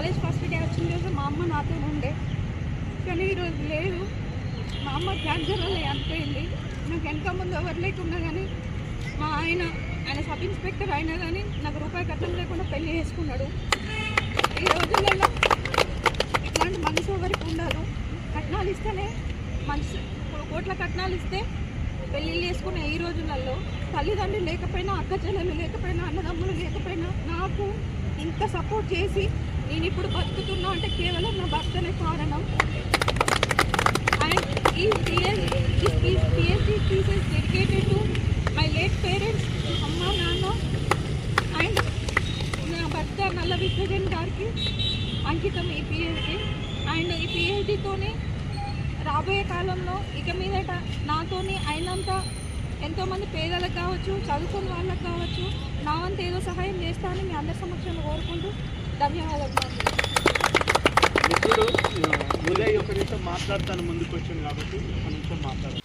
College first day వచ్చిన రోజు మా అమ్మ నాతో ఉండే, కానీ ఈరోజు లేదు. మా అమ్మ క్యాన్సర్ వల్ల చనిపోయింది. నాకు వెనక ముందు ఎవరు లేకుండా కానీ మా ఆయన సబ్ ఇన్స్పెక్టర్ అయినా కానీ నాకు రూపాయి కట్నం లేకుండా పెళ్లి చేసుకున్నాడు. ఈ రోజులలో ఇట్లాంటి మనసు ఎవరికి ఉండదు. కట్నాలు ఇస్తేనే మనసు, కోట్ల కట్నాలు ఇస్తే పెళ్ళిళ్ళు చేసుకునే ఈ రోజులలో తల్లిదండ్రులు లేకపోయినా, అక్క చెల్లెలు లేకపోయినా, అన్నదమ్ములు లేకపోయినా నాకు ఇంత సపోర్ట్ చేసి నేను ఇప్పుడు బతుకుతున్నా అంటే కేవలం నా భర్తనే కారణం. అండ్ ఈ PSC thesis dedicated to my late parents, అమ్మ నాన్న అండ్ నా భర్త నల్ల విశ్వజన్ గారికి అంకితం ఈ పిహెచ్డి. అండ్ ఈ పిహెచ్డితోనే రాబోయే కాలంలో ఇక మీదట నాతోని అయినంత ఎంతోమంది పేదలకు కావచ్చు, చదువుకున్న వాళ్ళకు కావచ్చు, నా వంతు ఏదో సహాయం చేస్తానని మీ అందరి సమక్షంలో కోరుకుంటూ ధన్యవాదాలు. ఇప్పుడు ఉదయ్ ఒక నిమిషం మాట్లాడతాను, ముందుకు వచ్చాను కాబట్టి ఒక నిమిషం మాట్లాడాలి.